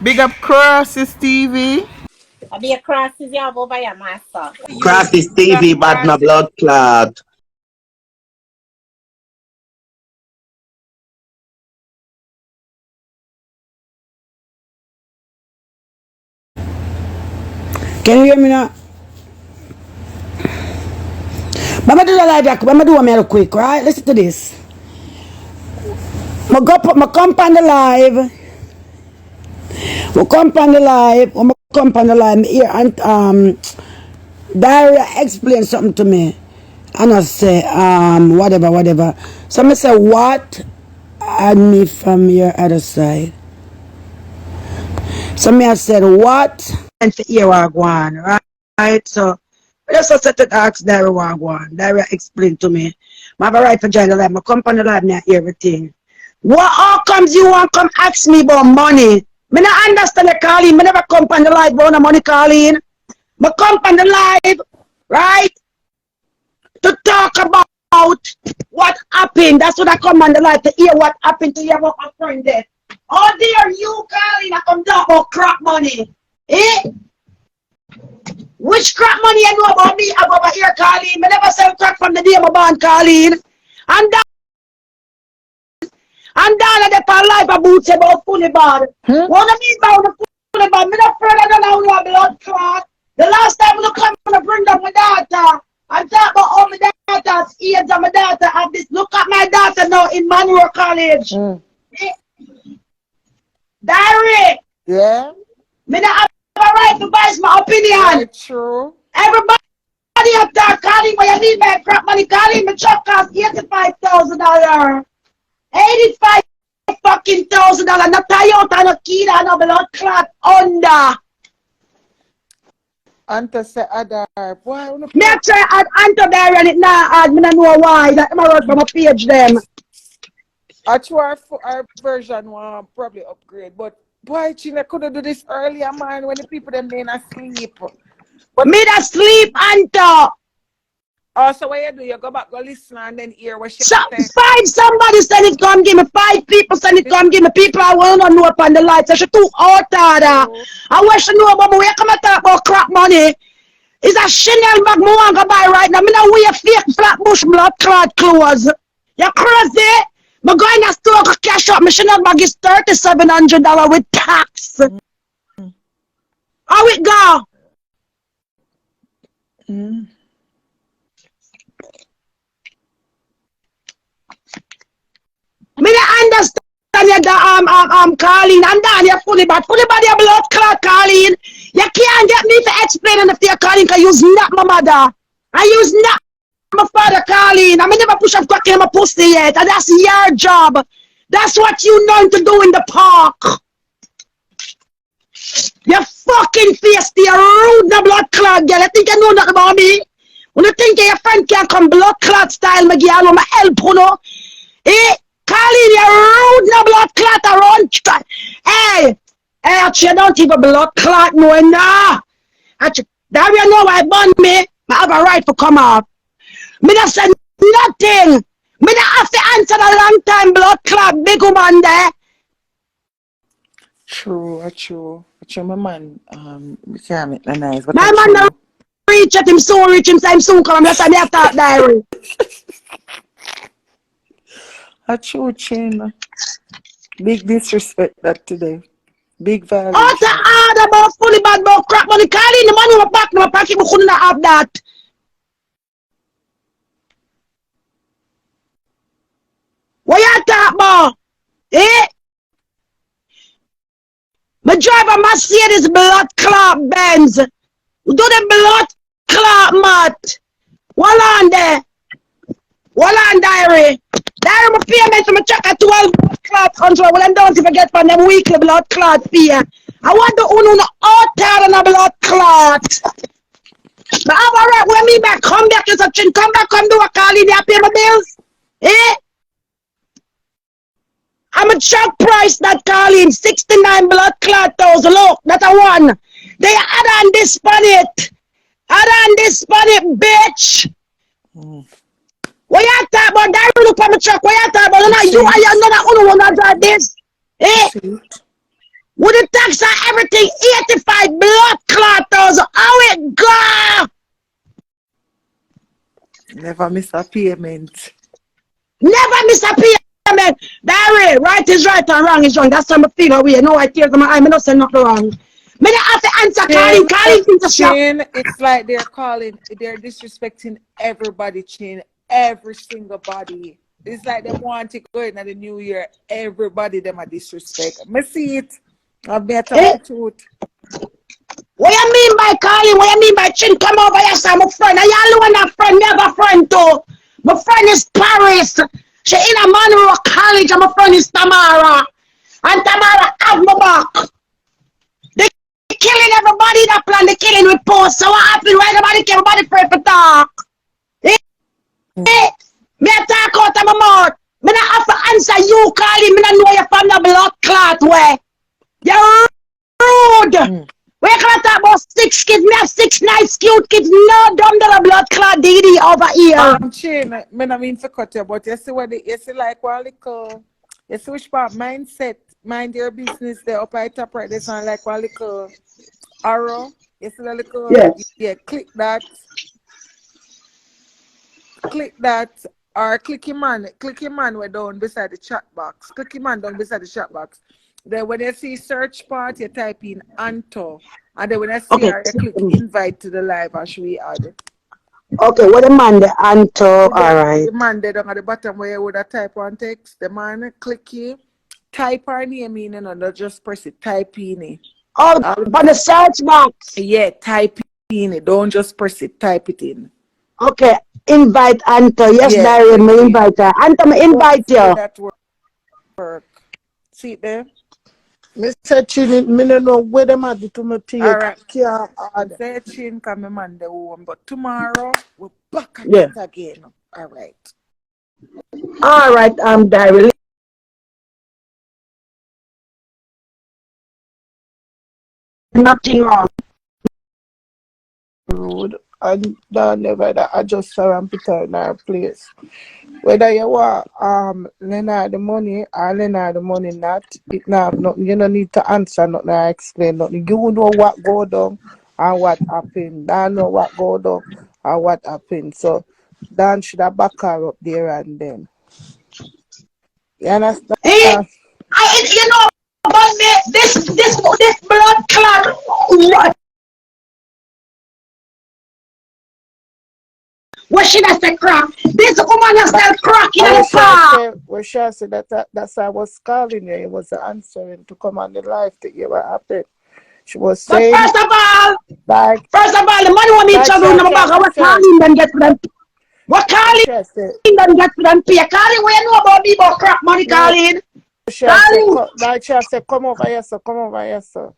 Big up Crosses TV. I'll be a crosses you have over your master. Cross this Big up TV, bad my Crosses. blood clot. Can you hear me now? But I'm do the live back. I'm do one real quick, right? Listen to this. I come on the live. I come on the live. When I come on the live, here and Daria explain something to me. And I say, whatever. So I say, what? Add me from your other side. So I said, what? And for here I go on, right? So I just said to ask Daria what I go on. Daria explained to me. I have a right to join the live. I come on the live now, everything. What how comes you want come ask me about money? Me not understand the calling. Me never come on the live about the money calling. Me come on the live, right? To talk about what happened. That's what I come on the live to hear what happened to your friend there. Oh dear, you calling, I come talk about crap money. Eh? Which crap money you know about me? I'm over here calling. Me never sell crack from the day I'm born calling. And down at the pan life about about fully bad. What I mean about the fully bad? Me not afraid I don't know your blood clot. The last time I come to bring down my daughter and talk about all my daughter's age and my daughter have this. Look at my daughter now in Monroe College. Diary. Yeah. Me not have a right to voice my opinion. Right, true. Everybody up there calling when you need my crap money. Calling my truck cost $85,000. 85 fucking $1,000. Not Toyota, no Kia, no blood clot under. Anta say Adar. Why? Me I try add Anta there and it now add. Me not know why. That them wrote from a page them. Actually, our version will probably upgrade. But boy, China could do this earlier, man, when the people them in asleep. But Me that sleep Anta. also, what you do, you go back, go listen, and then hear what she So, say. 5 somebody said it come give me. 5 people said it come give me. People I want to know up on the lights. So she too out order. I wish she know about me. We come and talk about crap money. It's a Chanel bag me want to buy right now. Me not wear fake flatbush blood clot clothes. You crazy? Me go in the store to cash up. My Chanel bag is $3,700 with tax. How it go? Me not understand you calling and then you're fully bad your blood clot calling. You can't get me to explain and if you're calling because you's not my mother. And you's not my father calling. I mean never push up crack in my pussy yet. And that's your job. That's what you know to do in the park. You fucking face the rude no blood clot girl. I think you know nothing about me. When you think your friend can come blood clot style me girl on my help you know. Eh? Calling your rude no blood clot around. Hey, actually, I don't even blood clot no nah. Actually, that you know why born me. I have a right to come out. Me not say nothing. Me not have to answer the long time blood clot big woman there. True, my man, we can't make the nice, but My man not reach at him soon reach him time soon come. That's why me have to diary. a true chain. Big disrespect that today. Big violation. All the hard about fully bad about crap money. Calling the money in my pocket, we couldn't have that. What you talk about? Eh? My driver Mercedes blood clot Benz. Do the blood clot mat. What on there? What on diary? Diary my payment to my check at 12 blood clot control. Well, I don't forget from them weekly blood clot fee. I want the uno out on a blood clot. But I'm alright when me back come back to such and come back, come do a call in there, pay my bills. Eh? I'm a truck price that calling 69 blood clot thousand. Look, that's a one. They add on this on it. Add on this on it, bitch. What you talk about? That look at my truck. What you talk about? You are not uno one that drive this. Eh? With the tax and everything, 85 blood clotters. How it go? Never miss a payment. Never miss a payment. That way, right is right and wrong is wrong. That's how I feel away. No, I tears in my eye. I not say nothing wrong. Me not have to answer calling things to shop. Chin, it's like they're disrespecting everybody, Chin. Every single body. It's like them want to go in the new year. Everybody them a disrespect. Me see it. I'll be talking the truth. What you mean by calling? What you mean by Chin? Come over here, say I'm a friend. And y'all know a friend, me have a friend too. My friend is Paris. She in a Monroe College and my friend is Tamara. And Tamara have my back. They killing everybody that plan the killing with Puss. So what happened? Why nobody care? Everybody pray for talk. Me talk out of my mouth. Me not have to answer you calling. Me not know you from the blood clot way. You're rude. We can't talk about 6 kids. Me have 6 nice cute kids. No dumb the blood clot DD over here. Chin, me not mean to cut you, but you see what you see like one little, you see which part mindset, mind your business there up at top right. This one like one little arrow. You see the little, yeah, click that, or click him man way down beside the chat box. Click him man down beside the chat box. Then when you see search part, you type in Anto. And then when I see her, you click invite to the live and she will add it. Okay, what the man the Anto, alright. The man there down at the bottom where you would have type on text, the man click here, type her name in and not just press it, type in it. Oh, on the search box. Yeah, type in it. Don't just press it, type it in. Okay, invite Anto. Yes, Yeah, Diary, me invite her. Anto, me invite you. That work. See it there? Mr. Chin, me no know where them are to me pay. Alright. Say Chin come my man the home, but tomorrow we're back at it again. Alright. Alright, Diary. Nothing wrong. Rude. And down never that I just saw and put her in our place. Whether you want lend her the money or lend her the money not, it now nothing. You don't need to answer nothing or explain nothing. You know what go down and what happened. I know what go down and what happened. So Dan should have back her up there and then. You understand? You know about me, this blood clot. What should I say crack? This woman has still crack in the park. When she said that's why I was calling you. It was answering to come on the live to hear what happened. She was saying. But first of all, like, the money want me to travel in the back. What calling them get for them? What calling them get for them? Pay calling where you know about me about crack money calling. She said, come over here, sir. Come over here, sir.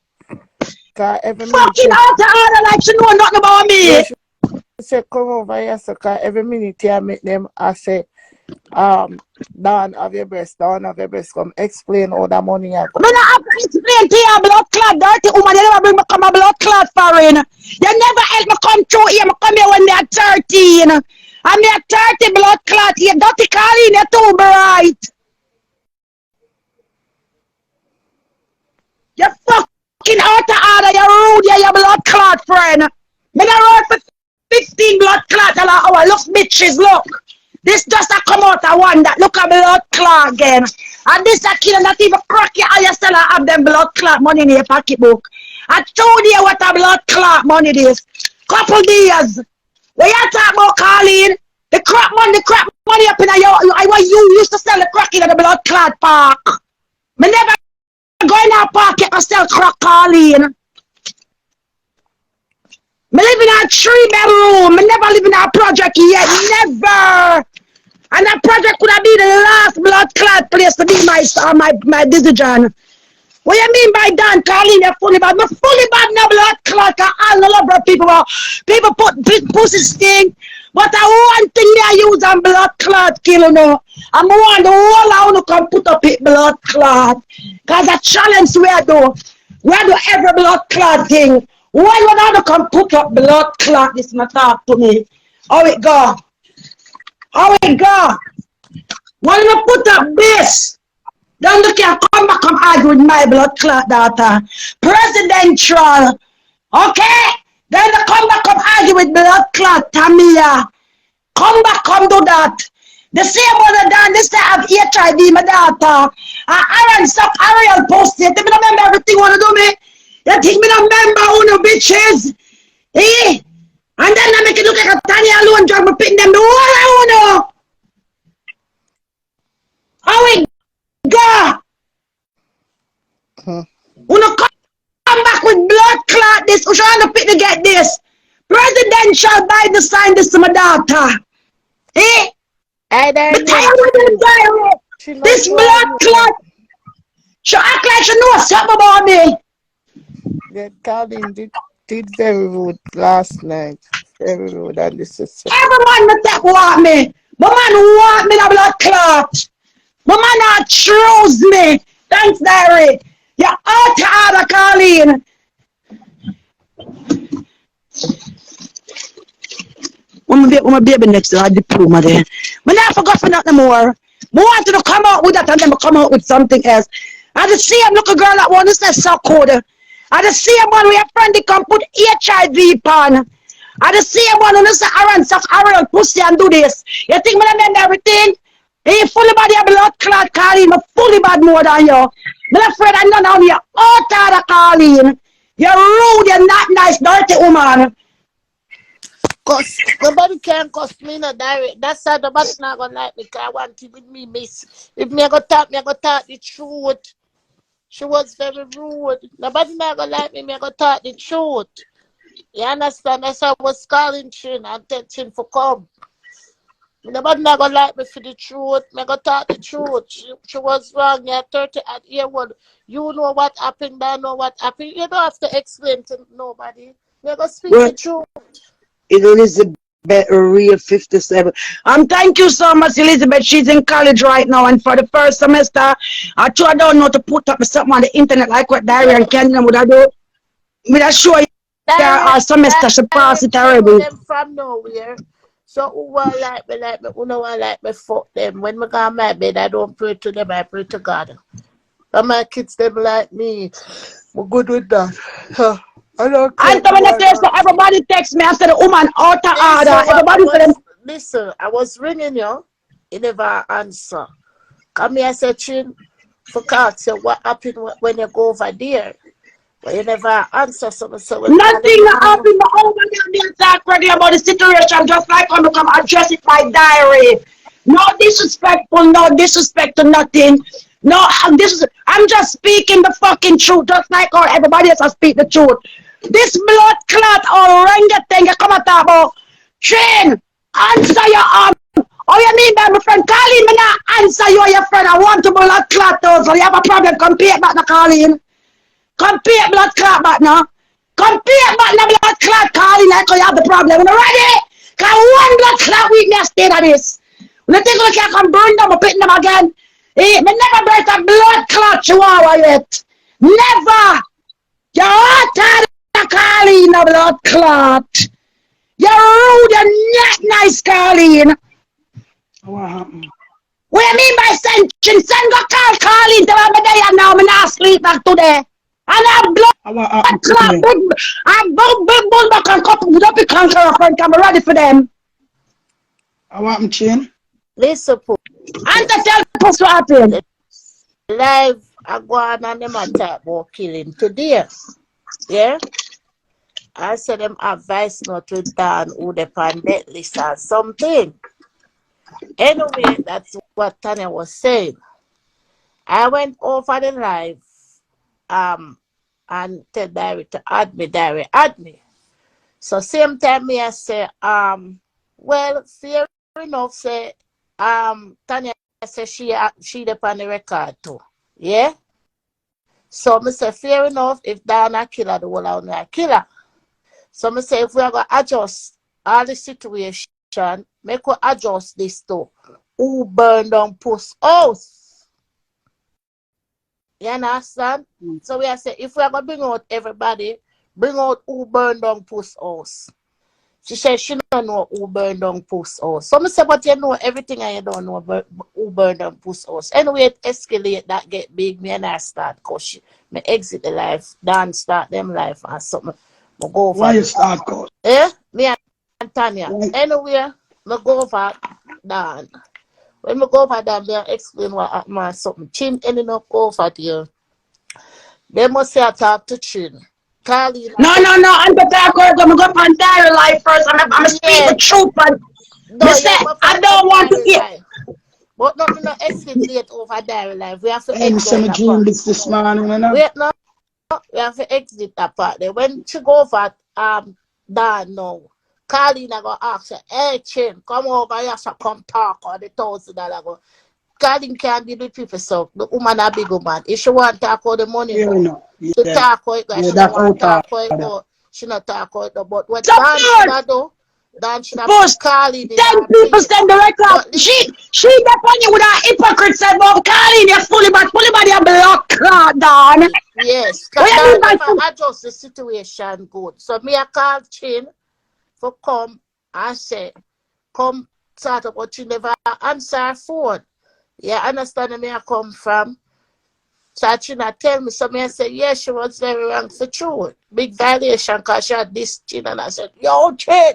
Cause every minute. Fucking out of order like she know nothing about me. Yeah, she said, come over here, sir. Cause every minute I meet them, I say, down of your breast, come explain all that money I got. Me not have to explain to you blood clot, dirty woman. You never bring me come a blood clot foreign. You never help me come through here. Me come here when me at 13. And me at 30 blood clot here. Dirty calling you too bright. You fucking out of order. You rude. You blood clot friend. Me not run for 15 blood clot. Look bitches, look. This just a come out of one that look a blood clot again. And this a kid not even crack your eye still have them blood clot money in your pocketbook. I told you what a blood clot money is. Couple days. When you talk about calling, the crap money up in you used to sell the crack in the blood clot park. Me never go in our pocket and sell crack calling. Me live in a 3-bedroom. Me never live in a project yet. Never. And that project could have been the last blood clot place to be my decision. What you mean by Dan calling you fully bad? Me fully bad no blood clot. All the love people put big pussy sting. But I one thing they use on blood clot kill you know. I'm want the whole I want to come put up it blood clot. Cause a challenge we do. We do every blood clot thing. Why you not come put up blood clot? This not talk to me. How it go? How it go? Why you put up this? Don't look here, come back, come argue with my blood clot daughter. Presidential. Okay? Then they come back, come argue with blood clot Tamia. Come back, come do that. The same mother done this time have HIV, my daughter. Aaron stop Ariel posted. They don't remember everything wanna do me. You think me don't remember who no bitches? Eh? And then I make it look like a Tanya alone drag me picking them the whole I wanna. How we go? Hmm. Wanna come back with blood clot this? Who's trying to pick to get this? Presidential Biden signed this to my daughter. Eh? I But don't tired know. of this guy. She not This sure I blood know. clot. She act like she knows something about me. The Colin did very rude last night. Very rude and disrespectful. Every man that want me. My man want me the blood clot. My man not choose me. Thanks, Diary. You're out of order, Colleen. When my baby next to her diploma there. But I forgot for nothing more. I wanted to come out with that and then come out with something else. I just see him look a girl that want to say so cold. I just see him one where a friend they can put HIV on. I just see him one who say Aaron suck Aaron pussy and do this. You think me remember everything? He fully body a blood clot Colleen, fully bad more than you. I'm afraid I know now you're out of the Colleen. You're rude, you're not nice, dirty woman. Cause nobody can cuss me no direct. That's how nobody not gonna like me. Cause I want to with me, miss. If me I go talk the truth. She was very rude. Nobody not gonna like me, I go talk the truth. You understand? That's why I was calling Chin and tell Chin for come. Nobody not gonna like me for the truth. Me go talk the truth. She was wrong. You're 30 at year one. You know what happened, I know what happened. You don't have to explain to nobody. Me go speak Well, the truth. Elizabeth Real 57. Thank you so much, Elizabeth. She's in college right now, and for the first semester, I don't know to put up something on the internet like what Diary and Kenyon would I do. Would I show you our semester she passed it Direct, you know already? them from nowhere. So who want like me, who no want like me, fuck them. When me go on my bed, I don't pray to them, I pray to God. And my kids, them like me. We're good with that. Huh. I don't care And when who I I say so, know. everybody text me after the woman out of order. Everybody say them, Listen, I was ringing you. You never answer. Come here, I said, Chin, for God, say what happened when you go over there. But you never answer something, so we call nothing them know. happened, but over there, they talk ready about the situation, just like when we come address it by diary. No disrespectful, no disrespect to nothing. No, I'm just speaking the fucking truth, just like how everybody else has speak the truth. This blood clot or ranga thing you come at about. Train, answer your Oh, you mean by my friend Colleen, me not answer you, your friend. I want to blood clot those, so you have a problem, come pay it back to Colleen. Compare blood clot back now. Compare back now blood clot calling like you have the problem. You ready? Cause one blood clot weakness state of this. When you think like you can burn them or pit them again. Me never break a blood clot chihuahua yet. Never. You're all tired of calling a blood clot. You're rude and not nice, Colleen. What happened? What you mean by sentient? Send go call Colleen till I'm there and now I'm not sleep back today. And I blood What happened clot today? big big bull back and couple with up the conqueror friend come ready for them. What happened, Chin? Listen, And to Puss. tell us what happened. The live I go on and them attack about killing today. Yeah? I said them advice not to down who the pandemic list or something. Anyway, that's what Tanya was saying. I went over the live and tell Diary to add me. So same time me I say, well, fair enough, say Tanya say she dep on the record too. Yeah? So me say fair enough if Dana killer the whole out a killer. So me say if we are gonna adjust all the situation, make we adjust this to who burn down Puss house. You understand? So we are say if we are gonna bring out everybody, bring out who burn down Puss house. She said she don't know who burned down Puss house. So I say, but you know everything and you don't know who burned down Puss house. Anyway, it escalate, that get big, me and I start cause me exit the life, Dan start them life and something. Me go over. Why you start cause? Me and Tanya. Why? Anyway, me go over Dan. When me go over Dan, me explain what happened and something. Chin ending up over there. They must say I talk to Chin. Carlina. No. I'm the talk I'm going to go up on diary life first. I'm speak the truth, but No, say, yeah, but I don't want to hear. life. But nothing no escalate over diary life. We have to Hey, exit me that dream part. this morning, you know? Wait, no, we have to exit that part there. When she go over Dan now, Carlina go ask her, hey Chin, come over here so come talk or the $1,000 go. Carlin can't deal with people, so the woman a big woman. If she want to talk about the money You go, know. she Yeah. talk about it, Yeah, she don't that's want to out talk about it go, she not talk about it. But what So Dan should have do, Dan should have put Puss, Carlin in 10 her people place. send the record. But She listen, get on you with her hypocrite said, well, Carlin, you're fully body a block clot down. yes, What you Dan mean by never adjust the situation good. So me a call Chin for come and say, come start up, but she never answer her phone. Yeah, understand where me I come from. So she not tell me, so me I say, yeah, she was very wrong for true. Big violation because she had this Chin, and I said, yo, Chin,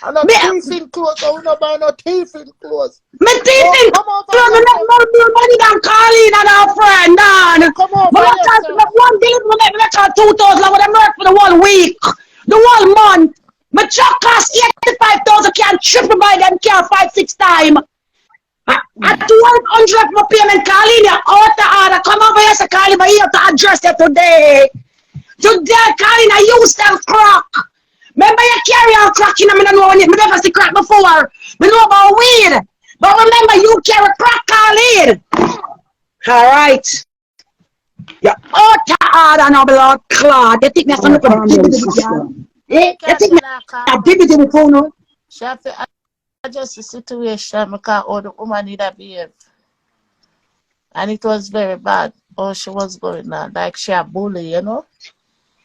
I'm not me, thief in clothes, I will not buy no thief in clothes. me teething Come over clothes, me here, make sir. more money than Carlin and her friend, Yeah, Dan. come But over I here, try to sir. make one deal, me make her 2,000, I would have worked for the whole week, the whole month. My truck cost 85,000, can't triple by them car 5-6 times. At 100 for payment, Carlin, you out the order. Come over here, say, Carlin, but you have to address it today. Today, Carlin, I use them crack. Remember you carry on crack, you know, I don't know when you never see crack before. We know about weed. But remember, you carry crack, Carlin. Alright. You out the order now, blood clot. You think me some little dividend, You you can't think me tell her a calm down. dividend phone, no? She have to adjust the situation because all the woman need to behave. And it was very bad. Oh, she was going on. Like she a bully, you know?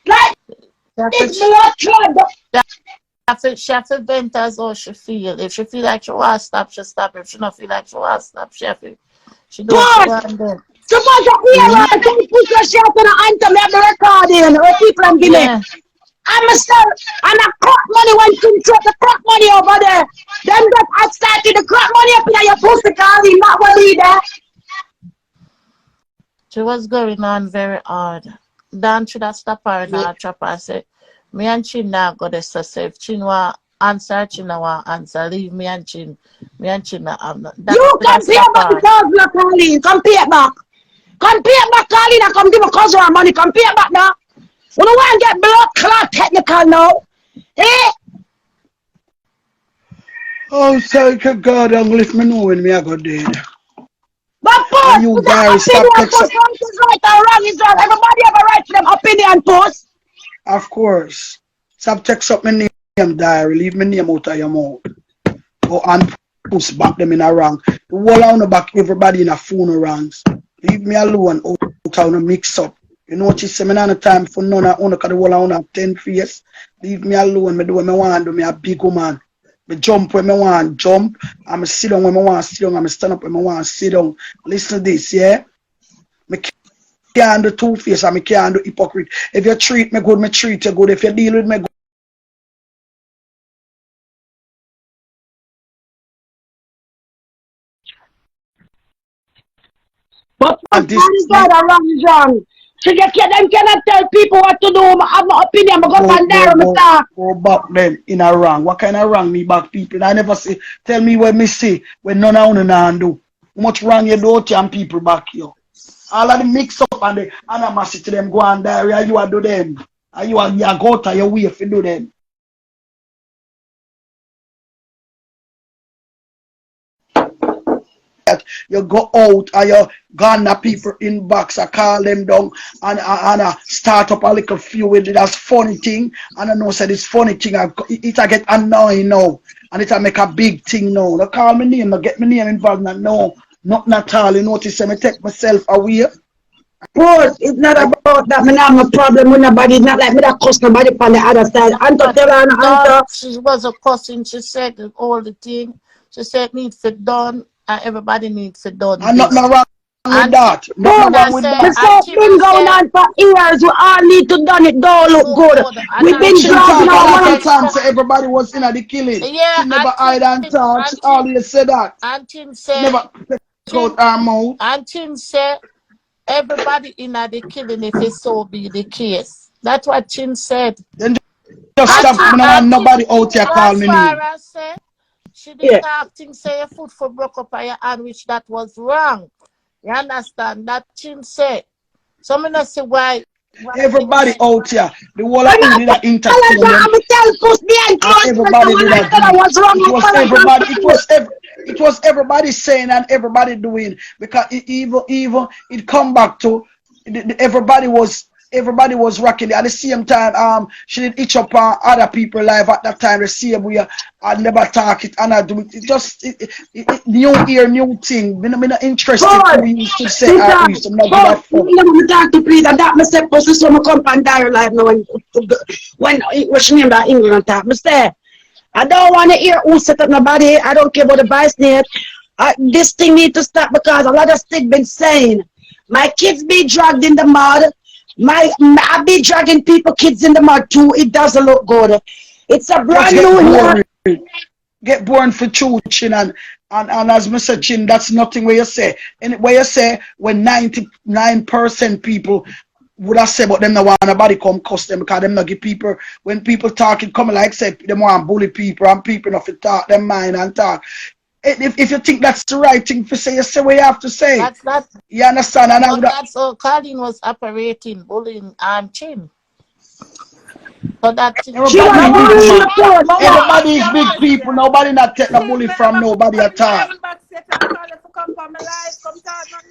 Like, She have this to, blood clot. she have to vent as how she feel. If she feel like she want to stop, she stop. If she don't feel like she want to stop, she do what she Boss, want to do. suppose you hear her, can you put your shit on the anthem, you have the recording, or people and give me. Yeah. I'm a sell, and the crack money went into the crack money over there. Then that I started the crack money up in your pussy, Carly, not what be there. She was going on very hard. Dan should have stopped her in her trap and say, me and Chin now go there. So say if Chin want answer, Chin no want answer. Leave me and Chin. Me and Chin not have nothing. Dan You should have come pay stopped back the her. thousand, Carly, come pay it back. Come pay it back, Carly, and come give a cousin her money, come pay it back now. We don't want to get blood clot technical now. Eh? Oh, thank you, God, and let me know when me I go dead. But And post, you with that guys stop opinion text. post, right is right and wrong is wrong. Everybody have a right to them opinion post. Of course. Stop text up my name, diary. Leave my name out of your mouth. Go and push back them in a rank. The whole on the back, everybody in a phone ranks. Leave me alone out of the mix up. You know what you say? Me not no time for none of because the whole on have 10 face. Leave me alone. Me do what me want do. Me a big woman. Me jump when me want jump. I'm sit down when me want sit down. I'm stand up when me want sit down. Listen to this, yeah? Me can't do two face and me can't do hypocrite. If you treat me good, me treat you good. If you deal with me good, But and post, this right is right and wrong is wrong. So you can, them cannot tell people what to do. I have no opinion. I go up and there and talk. go back them in a wrong. What kind of wrong me back people? I never say, tell me what me say when none of you know do. How much wrong you do to and people back you. All of the mix up and the animosity them go and diarrhea, you are do them. And you go to your way if you do them. You go out and you gone the people inbox, I call them down and start up a little few with it. That's funny thing. And I know said this funny thing, it a get annoying now. And it a make a big thing now. Don't call me name, don't get me name involved. No, nothing at all. You notice me take myself away. Puss, it's not about that. Me not have a problem with nobody. It's not like me that cuss nobody on the other side. Anto But tell her, no, Anto. she was a cussing. She said all the thing. She said need for done, and everybody needs to done And nothing this. wrong with And that. Nothing Puss, China wrong with say, me that. and say China been going say, on for years. We all need to done it. Don't look look good. good. And We've and been Chin China dragging talk a say, our lot work. of times, so everybody was in the killing. yeah, She never hide and talk. She always say that. And Chin She say, never take Chin, out her mouth. and Chin say, everybody in the killing if it so be the case. That's what Chin said. Then just And stop. Chin, Me no and want Chin nobody out here go call as me far name. as say, she did Yeah. talk things say your foot for broke up on your hand, which that was wrong. You understand? That Chin said. So me not say why Everybody out here, the whole I of who not did tell that entertain her, them, I'm tell Puss behind and closed doors. everybody When did I that tell do her it. what's wrong, It I was apologize. everybody. It was everybody saying and everybody doing because even it come back to everybody was rocking it at the same time. She did itch up on other people live at that time. The same way I never talk it and I do it. It just new year, new thing. Me not interested Puss, who used to say or sister, who used to not give a Puss, fuck. you know me talk to please, and that me say Puss is so me come and die live now when she name that England talk. Me say, I don't want to hear who set up nobody. I don't care about the vice net. This thing need to stop because a lot of stick been saying my kids be dragged in the mud. I be dragging people, kids in the mud too. It doesn't look good. It's a Just brand get new year. boring. Get born for chin and as Mr. Chin, that's nothing where you say. And where you say when 99% people would have said but them no want nobody come cuss them because them not give people when people talking come like say them want bully people and people not to talk them mind and talk. If you think that's the right thing to say, you say what you have to say. that's that You understand? And I but would have that's how Colin was operating, bullying Chin. So that She everybody was is big bullying man. the poor. But Everybody watch is your big voice people. there. Nobody not take the Chin, bully me from ever nobody come in at your all. inbox yet and call you to come for my life, come talk nothing?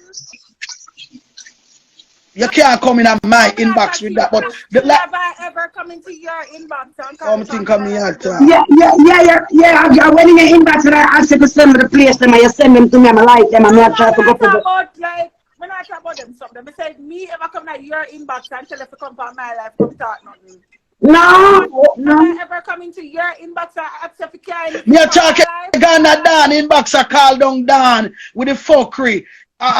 You can't come in my Oh, me not inbox talk to with you, that. But Puss. the Chin, like have I ever come into your inbox and call you come for think my of me life at before? all. Yeah. When you get inbox, I ask you to send me the place them, and you send them to me. I like them, and No, I no, try me to go not for talk the. about like me not talk about them something. Me said me ever come to your inbox and tell you to come for my life, come talk nothing. No, Have I no. ever come into your inbox and asked if you can Me anything a for talk my life? Ghana Dan inbox a call down Dan with the fuckery. And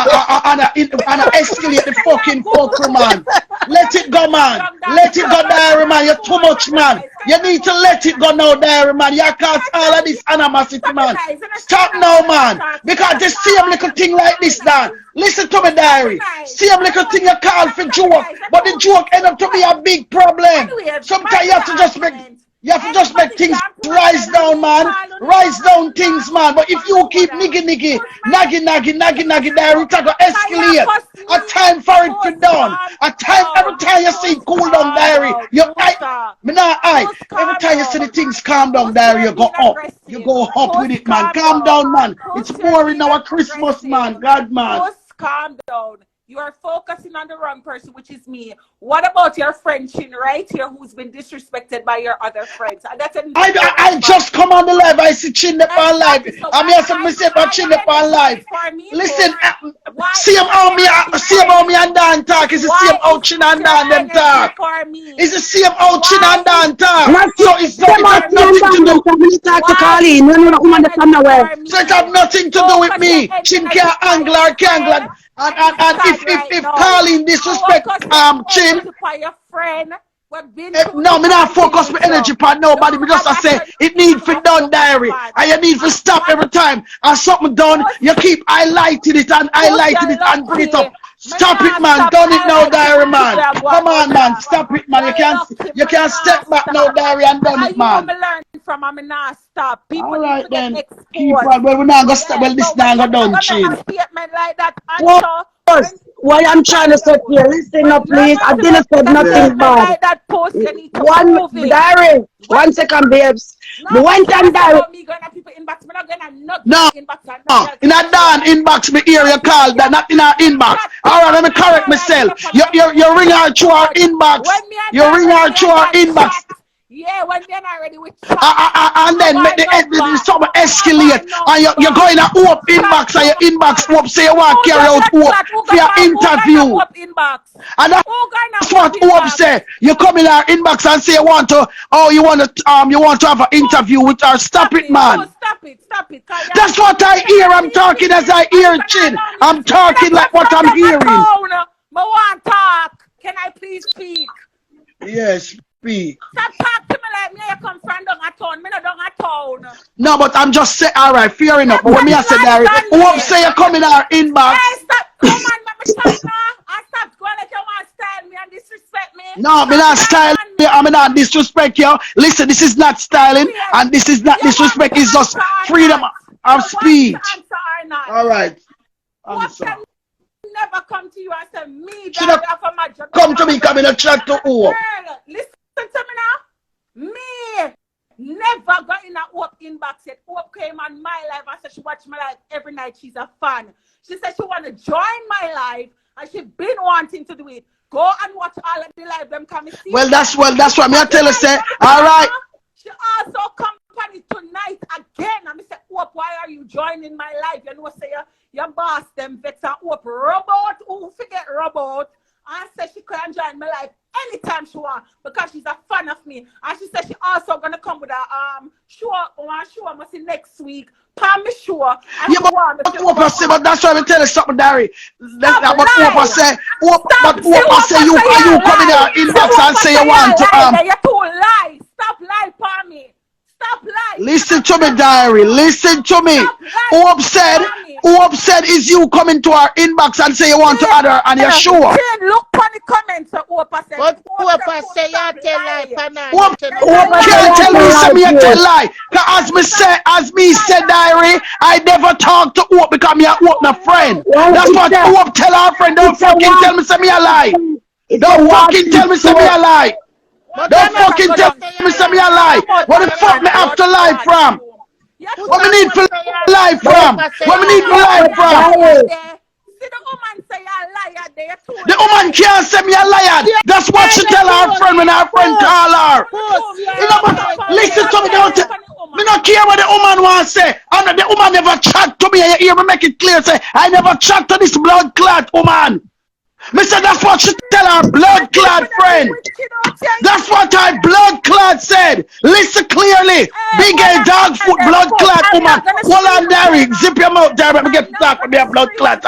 I Because you escalate the say you're fucking good. fuckery, man. You're Let it bringing go, me man. down, Dan. Let You it have go, done it diary, on man. my You're too phone. much, You're man. nice. Can You you need not to go let nice it and go now, shit? diary, man. You cause That's all not of this animosity, stop it, man. nice. And I say Stop that now, all the man. talk. So Because stop the it same now. little thing like Stop it, this, Dan. nice. Listen to me, Stop it, diary. nice. Same I little know thing you call stop for it, joke. nice. You're But the too joke end up to be a well. big problem. Anyways, Sometimes back you to have the to just make argument. make Anybody things can rise personally down, man. call on Rise your down things, inbox man. But if and you know keep that. Push my naggy, there it go can you escalate. cuss A me? time for it to Post done. calm A time every down. time you see Post cool down calm diary. down. You I me not I. Post Every calm time you see the down. things calm down Post diary, you're you go being up. You aggressive. go up with Post it, man. calm Calm down. down, man. It's Post you're boring being now. A Christmas, aggressive. man. God, man. Post calm down. You are focusing on the wrong person, which is me. What about your friend Chin right here who's been disrespected by your other friends? And that's a no I response. just come on the live. I see Chin up on live. Exactly. So I why mean, I said, why me say, but all Chin your up on energy live. is for me, Listen, Post? Why see him is your how me, energy see him for how me me? and Dan talk. Post, It's the same why how is Chin and your Dan them energy talk. for me? It's the same how Chin and Why is Dan talk. Not your see So energy it them have up for and nothing to me? down. Them do. time when you talk to Why Colleen, is no, your woman that come energy nowhere. for So it me? have nothing to do with Focus your me. Chin can't energy on angle your or can't friend glad. and be And sad right if now. Colleen disrespect Focus your Chin, energy on your friend. We've been through no, thick me not and thin focus my with you. energy on nobody. Don't Me just I have a say friend it you need need to for go done focus diary. on. And you need to stop And every time. And something done, post, you keep highlighting it and post highlighting your it and bring it lucky. up. Me Stop it, not man. stop Done it now, highlighting diary, the thing we man. are going Come on on, man. there. Stop it, man. You're lucky. You Me can't not step back now, stop. diary, and done And it, you want man. me learn from and me not stop. People All need right to get then. Keep exposed. on. Well, we're not gonna stop. Yeah, Well, this but when now you're go not down, gonna make a chin. statement like that, Puss, Anto, when what I'm trying to sorry, say Puss. here, listen When up, you're please. going I to didn't say make a nothing statement bad. like that, Puss, you need to One prove it. diary, When 1 second, babes. no, Me but went you on not say diary. about me going to people inbox. Me not gonna no girl No. inbox and no girl In a chat to Dan her. inbox, me hear No you girl call that, can not in our inbox. chat to All right, let me me correct call and get myself. up on my You phone ring and her chat through me. our But inbox. when me and You Dan, ring when her me through and our Dan inbox. chat, Yeah, when they're not ready with And then make the something escalate. And you're going to open inbox and your inbox up say you want to carry out hope for your interview. And that's what hope say. You come in our inbox and say you want to you want to have an interview with her. Stop it, man. Stop it. That's what I hear. I'm talking as I hear Chin. I'm talking like what I'm hearing. I want talk. Can I please speak? Yes, speak. Stop talking to me like me. You come from down a town. Me not down a town. No, but I'm just saying, all right, fair enough. But when me I say that, hope say you come in our inbox. Hey, stop. Come on, let me stop now. I stop going like you want to style me and disrespect me. No, me not style you. I mean not disrespect you. Listen, this is not styling, and this is not disrespect. It's just freedom of speech. All right. Answer. Never come to you and say me that come to me, come in a chat to who? Listen to me now. Me never got in a Hope inbox yet. Hope came on my live and said she watch my live every night. She's a fan. She said she want to join my live and she been wanting to do it. Go and watch all of the live them come and see. Well, that's what me I tell her say. All right. She also company tonight again. And I say, Hope, why are you joining my live? You know, say your boss them vex and Hope robot. Who forget robot? And say she can join my live anytime she want because she's a fan of me. And she said she also gonna come with a show must see next week. Palm me sure. Yeah, but that's why I tell you something, Dari. But Hope say you come in our inbox and say you want to You're too lie. Stop lie, palm me. Stop lying. Listen to me, Diary. Listen to me. Hope said is you coming to our inbox and say you want to add her and you're sure. Look on the comments. Hope said. But Hope say you tell lie. Hope can't tell me say me tell lie. As me said, Diary, I never talk to Hope because me a Hope my friend. That's what Hope tell our friend. Don't fucking tell me say me a lie. Don't fucking tell me say me a lie. Don't fucking tell me say me a lie. What the fuck me have to lie from? What me need to lie from? What me need to lie from? See the woman say a liar there too. The woman can't say me a liar. That's what she tell her friend when her friend call her. You know, but listen to me, don't me not care what the woman want to say. And the woman never chat to me. You hear me make it clear. Say I never chat to this blood clot woman. Me say that's what she tell her blood clot friend. That's what her blood clot said. Listen clearly. Big A dog foot blood clot woman. Hold on, Derry. Zip your mouth, Derry. Let me get to talk with me a blood clot.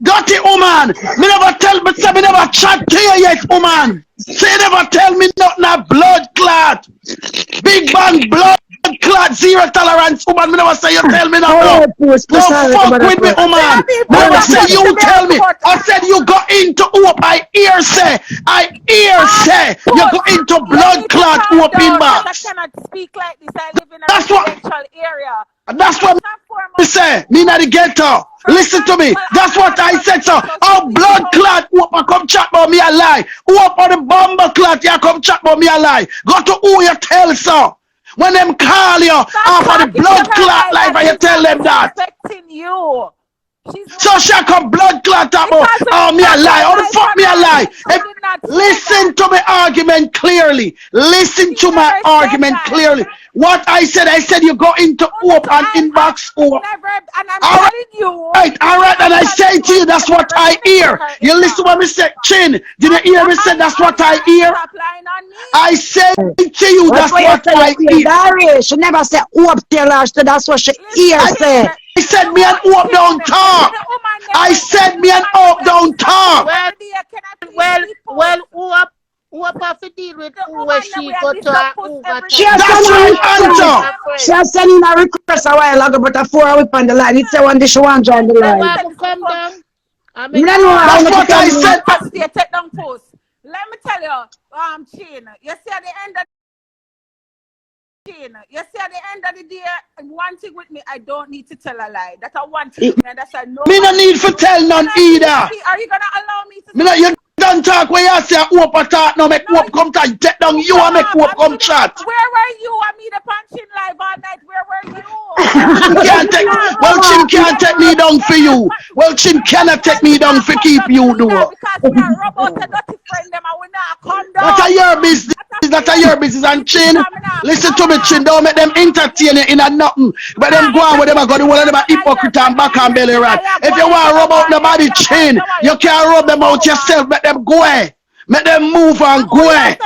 Dirty woman. Me never tell me say me never chat to you yet, woman. Say never tell me nothing a blood clot. Big bang blood clot, zero tolerance, woman. Me never say you tell me nothing. Don't fuck with me, woman. Me never say you tell me. I said you go into Hope. I hear say you go into blood clot Hope inbox. I cannot speak like this. I live in a That's what residential area. That's what me say. Me not the ghetto. Listen to me. That's what I said, so. Oh, blood clot, Hope I come chat about me a lie. Hope on the bomber clot, you come chat about me a lie. Go to who you tell so. When them call you off of the blood clot life and you tell them that. You. So she come blood clot about me a lie. How the fuck me a lie? Listen to my argument clearly. Listen to my argument clearly. What I said you go into Hope and inbox Hope. Alright, and I say to you, that's what I hear. You listen when me say, Chin, did you hear me say that's what I hear? I say to you, that's what I hear. She never said Hope tell her, so that's what she hear say. I said me and Hope don't talk. I said me and Hope don't talk. Well, Hope have to deal with who when she go to her over. That's right, answer. She has sent in a request a while ago, but a 4 week on the line. It's the one that she want to join the line. Come down. That's what I said. Let me tell you, Chin, you see at the end of the day, one thing with me, I don't need to tell a lie. That's a one thing. That's a no. Me no need to tell none either. Are you gonna allow me to? Me no, you don't talk where you say Hope a talk. No, make Hope come chat. Take down you and make Hope come chat. Where were you? I mean the punching live all night. Where were you? Chin can't take me down for you. Well, Chin cannot take me down for keep you do. Because we are robot a dirty friend them and we not come down. What are your business? that a your business and Chin. Listen to me, Chin. Don't make them entertain you in a nothing. But them go on where them are going, where them are hypocrite and back and belly rat. If you want to rub out nobody, Chin, you can't rub them out yourself. Make them go away. Make them move and go away.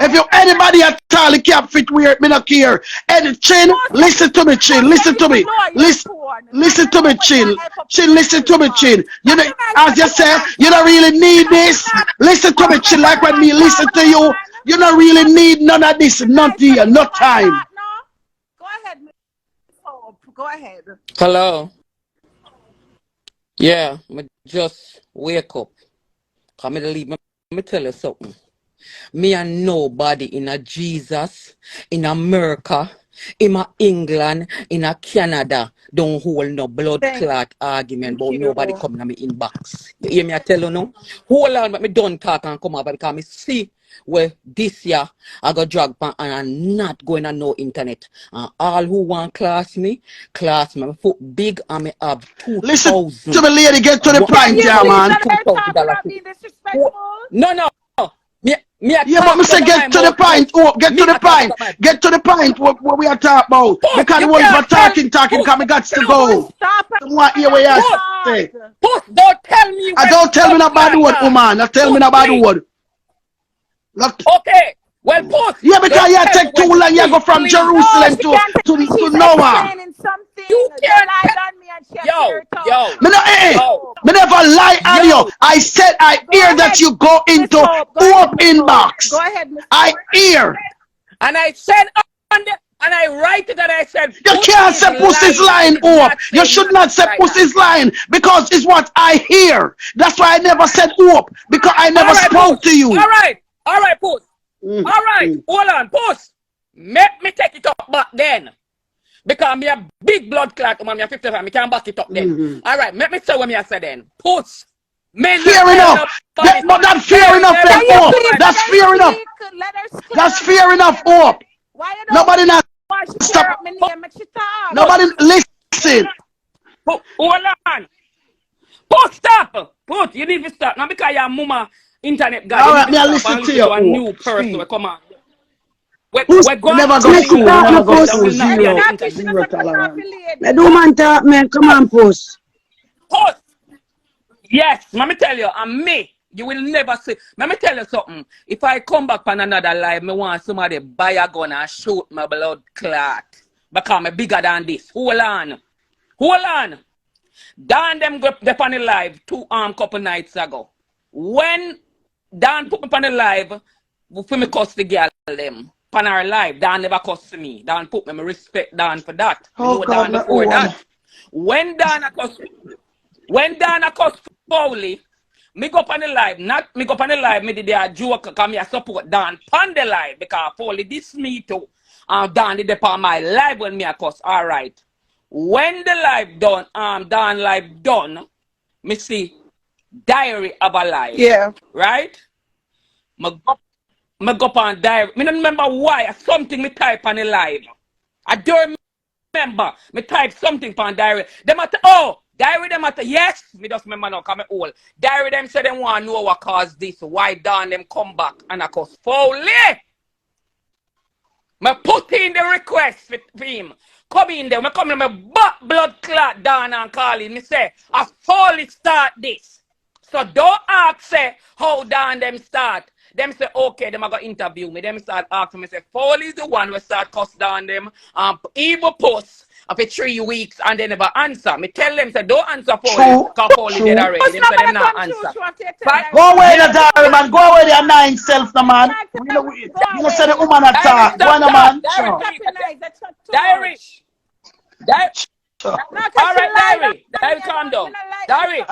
If you anybody at all, you can't fit weird, me not care. And Chin, listen to me, Chin. Listen to me. Listen to me, Chin. Chin, listen to me, Chin. You know, as you say, you don't really need this. Listen to me, Chin. Like when me listen to you, you don't really need none of this. Not here, no time. Go ahead, Miss Hope. Go ahead. Hello. Yeah, me just wake up. Come me leave me tell you something. Me and nobody in a Jesus, in America, in a England, in a Canada, don't hold no blood clot argument about nobody coming to me inbox. You hear me I tell you no? Hold on, but me don't talk and come over because me see where this year I got drag pan and I'm not going on no internet. And all who want class me. My foot big and me have 2,000. Listen to me, lady, get to the point, yeah, man. No. Yeah, but me say get to the point. Oh, get to the point. Get to the point what we are talking about. Because the one for talking, because me got to go. Someone hear what you say. Puss, don't tell me. I don't tell me no bad word, woman. Don't tell me no bad word. Okay. Well, Puss. Yeah, because you take too long. You go from Jerusalem to Noah. You can't on me and yo. Me never lie on you. I said I hear that you go into Hope inbox. Go ahead, Miss I hear. And I said and I write it that I said you can't say Pussy's lying, Hope. You should not say Pussy's lying because it's what I hear. That's why I never said Hope because I never spoke to you. All right, Puss. All right, hold on, Puss. Make me take it up back then. Because I'm a big blood clot, man, I'm 55, I can't back it up then. All right, make me say what I said then. Puss. Fair enough. But that's fair enough, Hope. That's fair enough. That's fair enough, Hope. Nobody not stop. Nobody listen. Hold on. Puss, stop. Puss, you need to stop. Now because your mama internet guy. All right, me I listen to you. A new person. Come on. We never go to school. Never go to zero tolerance. Me do man talk, man. Come on, Puss. Puss. Yes, let me tell you, I'm me. You will never see. Let me tell you something. If I come back on another live, me want somebody buy a gun and shoot my blood clot. Because I'm bigger than this. Hold on. Dan them go up on the live couple nights ago. When Dan put me on the live, for me cuss the girl them. On our live, Dan never cuss me. Dan put me respect Dan for that. Oh, God, Dan before that. When Dan a cuss Pauli, me go up on the live, me did a joke because me I support Dan on the live because Pauli this me too. And Dan did it on my live when me a cuss. Alright. When the live done, Dan live done, me see Diary of a Live. Yeah. Right? Me go on Diary. Me don't remember why. Something me type on the live. I don't remember. Me type something on Diary. Them at Diary them at yes. Me just remember now come old. Diary them say them want to know what caused this. Why Dan them come back and I cause Foley. Me put in the request for him. Come in there. Me come in my back blood clot down and call him. Me say, I Foley start this. So don't ask say how Dan them start. Them say, okay, them are going to interview me. Them start asking me, say, Foley's the one who start cuss down them. Evil Puss after 3 weeks and they never answer. Me tell them, say, don't answer Foley. Because Foley dead already. Them say, them not answer. Go away, the diary, man. Go away, your nine self, the man. You know, say the woman attack. Go on, man. Diary. All right, Diary. Diary, calm down. Diary.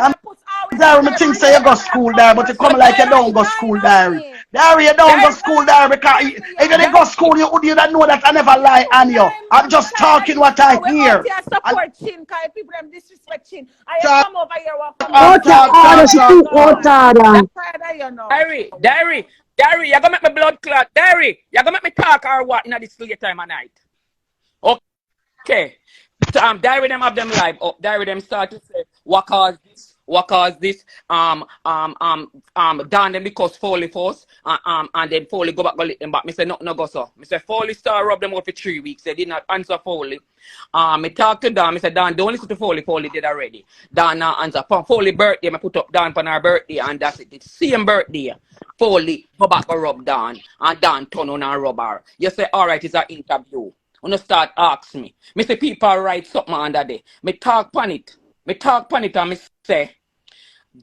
Diary, me think say you go school there, but you come like you don't go school Diary. Diary, you don't go school Diary because if you didn't go school, you don't know that I never lie on you. I'm just talking what I hear. Support Chin, because people them disrespect Chin. I come over here. Diary, you gonna make my blood clot. Diary, you gonna make me talk or what in this late time of night? Okay. Diary them have them live up. Diary them start to say, what caused this? what caused this? Down them because Foley first, and then Foley go back, go lick them back. Me say, no, go so. Me say, Foley start rub them out for 3 weeks. They did not answer Foley. Me talk to Dan. Me say, Dan, don't listen to Foley. Foley did already. Dan answer. For Foley birthday, me put up Dan for her birthday, and that's it. It's same birthday. Foley go back and rub Dan, and Dan turn on and rub her. You say, all right, it's an interview. When you start ask me. Me say, people write something under there. Me talk pan it. And me say,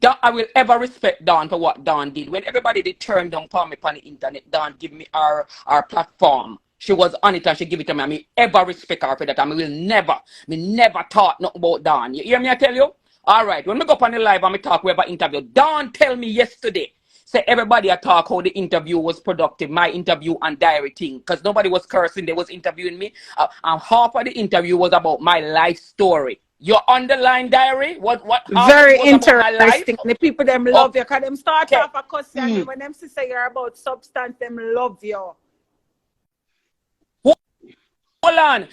that I will ever respect Dawn for what Dawn did. When everybody did turn down for me on the internet, Dawn give me our platform. She was on it and she give it to me. I mean, ever respect her for that. I mean, me never thought nothing about Dawn. You hear me, I tell you? All right, when we go up on the live and me talk whoever interview, Dawn tell me yesterday, say everybody I talk how the interview was productive, my interview and diary thing, because nobody was cursing, they was interviewing me. And half of the interview was about my life story. Your underline diary? What Very was about my life? interesting. The people them love you because them start Okay. off a cussing and when them say you're about substance, them love you. Hold on.